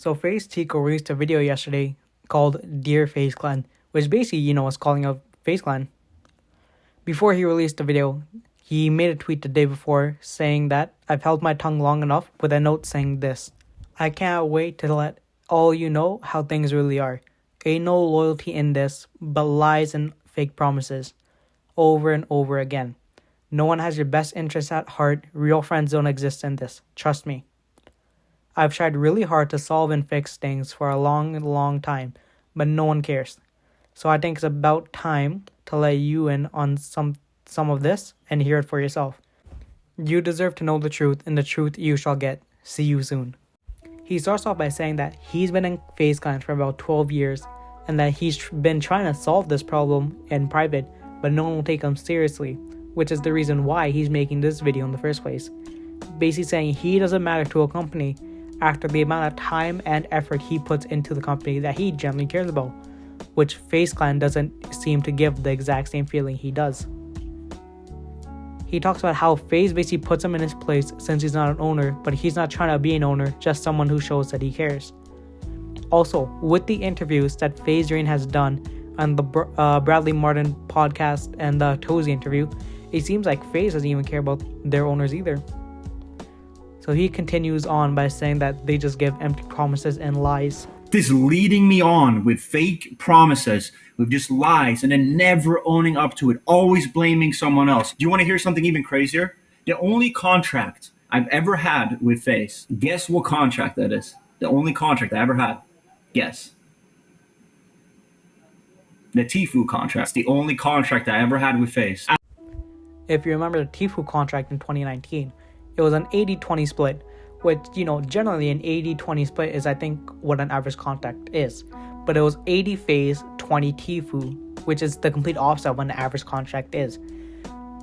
So Faze Teeqo released a video yesterday called Dear Faze Clan, which basically, was calling out Faze Clan. Before he released the video, he made a tweet the day before saying that I've held my tongue long enough with a note saying this: I can't wait to let all you know how things really are. Ain't no loyalty in this, but lies and fake promises. Over and over again. No one has your best interests at heart. Real friends don't exist in this. Trust me. I've tried really hard to solve and fix things for a long time, but no one cares. So I think it's about time to let you in on some of this and hear it for yourself. You deserve to know the truth, and the truth you shall get. See you soon. He starts off by saying that he's been in Faze Clan for about 12 years and that he's been trying to solve this problem in private, but no one will take him seriously, which is the reason why he's making this video in the first place. Basically saying he doesn't matter to a company after the amount of time and effort he puts into the company that he generally cares about, which Faze Clan doesn't seem to give the exact same feeling he does. He talks about how Faze basically puts him in his place since he's not an owner, but he's not trying to be an owner, just someone who shows that he cares. Also, with the interviews that Faze Rain has done on the Bradley Martin podcast and the Tozy interview, it seems like Faze doesn't even care about their owners either. So he continues on by saying that they just give empty promises and lies. This leading me on with fake promises, with just lies, and then never owning up to it, always blaming someone else. Do you want to hear something even crazier? The only contract I've ever had with Faze, guess what contract that is? The only contract I ever had. Guess. The Tfue contract. It's the only contract I ever had with Faze. If you remember the Tfue contract in 2019, it was an 80-20 split, which, generally an 80-20 split is, I think, what an average contract is. But it was 80 Faze, 20 Tfue, which is the complete opposite of what an average contract is.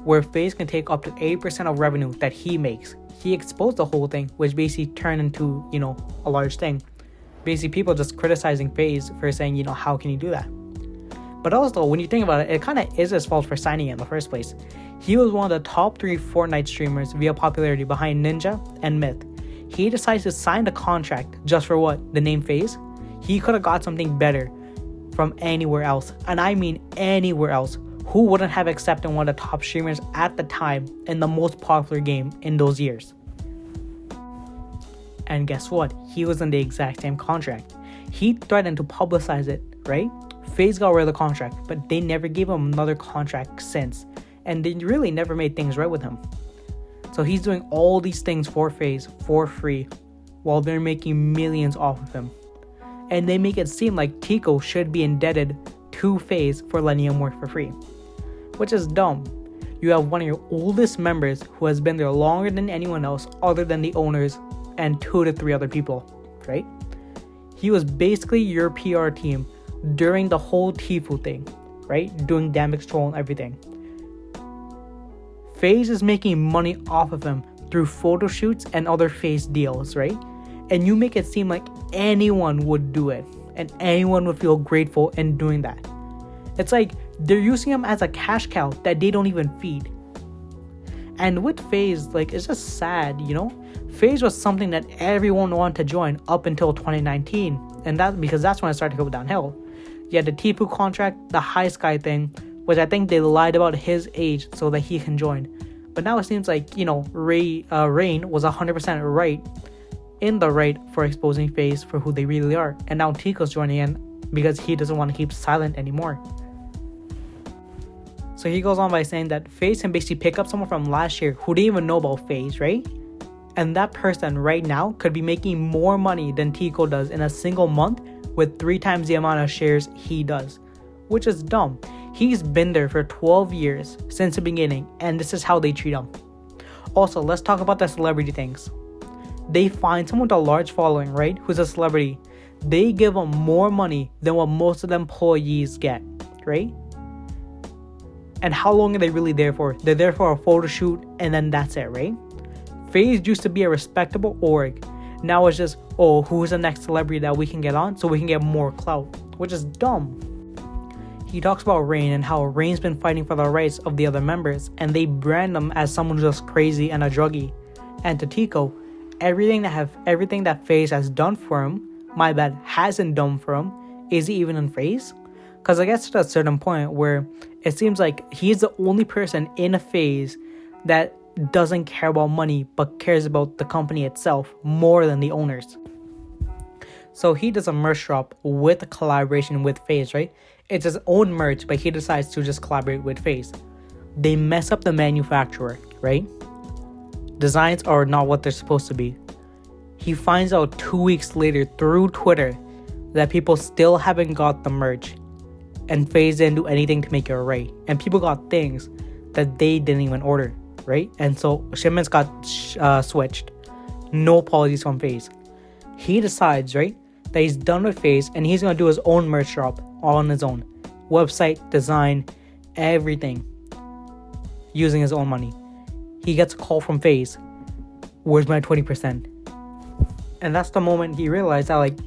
Where Faze can take up to 80% of revenue that he makes. He exposed the whole thing, which basically turned into, a large thing. Basically, people just criticizing Faze for saying, how can you do that? But also, when you think about it, it kind of is his fault for signing it in the first place. He was one of the top 3 Fortnite streamers via popularity behind Ninja and Myth. He decides to sign the contract just for what? The name Faze? He could have got something better from anywhere else. And I mean anywhere else. Who wouldn't have accepted one of the top streamers at the time in the most popular game in those years? And guess what? He was in the exact same contract. He threatened to publicize it, right? Faze got rid of the contract, but they never gave him another contract since. And they really never made things right with him. So he's doing all these things for Faze for free while they're making millions off of him. And they make it seem like Teeqo should be indebted to Faze for letting him work for free, which is dumb. You have one of your oldest members who has been there longer than anyone else other than the owners and 2 to 3 other people, right? He was basically your PR team during the whole Tfue thing, right? Doing damage control and everything. Faze is making money off of him through photo shoots and other Faze deals, right? And you make it seem like anyone would do it and anyone would feel grateful in doing that. It's like they're using him as a cash cow that they don't even feed. And with Faze, it's just sad, Faze was something that everyone wanted to join up until 2019, and that's because that's when it started to go downhill. You had the Tfue contract, the High Sky thing, which I think they lied about his age so that he can join. But now it seems like, Rain was 100% right, in the right for exposing Faze for who they really are. And now Teeqo's joining in because he doesn't want to keep silent anymore. So he goes on by saying that Faze can basically pick up someone from last year who didn't even know about Faze, right? And that person right now could be making more money than Teeqo does in a single month with 3 times the amount of shares he does, which is dumb. He's been there for 12 years since the beginning, and this is how they treat him. Also, let's talk about the celebrity things. They find someone with a large following, right, who's a celebrity. They give them more money than what most of the employees get, right? And how long are they really there for? They're there for a photo shoot, and then that's it, right? Faze used to be a respectable org. Now it's just, who's the next celebrity that we can get on so we can get more clout, which is dumb. He talks about Rain and how Rain's been fighting for the rights of the other members, and they brand him as someone who's just crazy and a druggie. And to Teeqo, everything that Faze has done for him my bad, hasn't done for him, is he even in Faze? Because I guess at a certain point where it seems like he's the only person in a Faze that doesn't care about money but cares about the company itself more than the owners. So he does a merch drop with a collaboration with Faze, right? It's his own merch, but he decides to just collaborate with Faze. They mess up the manufacturer, right? Designs are not what they're supposed to be. He finds out 2 weeks later through Twitter that people still haven't got the merch, and Faze didn't do anything to make it right. And people got things that they didn't even order, right? And so shipments got switched. No apologies from Faze. He decides, right, that he's done with Faze and he's gonna do his own merch drop all on his own. Website, design, everything. Using his own money. He gets a call from Faze. Where's my 20%? And that's the moment he realized that,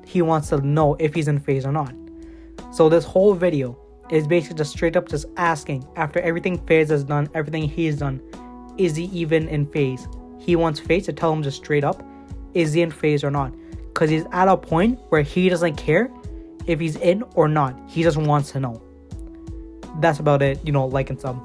he wants to know if he's in Faze or not. So this whole video is basically just straight up just asking, after everything Faze has done, everything he's done, is he even in Faze? He wants Faze to tell him just straight up, is he in Faze or not? Because he's at a point where he doesn't care if he's in or not. He just wants to know. That's about it. Like and sub.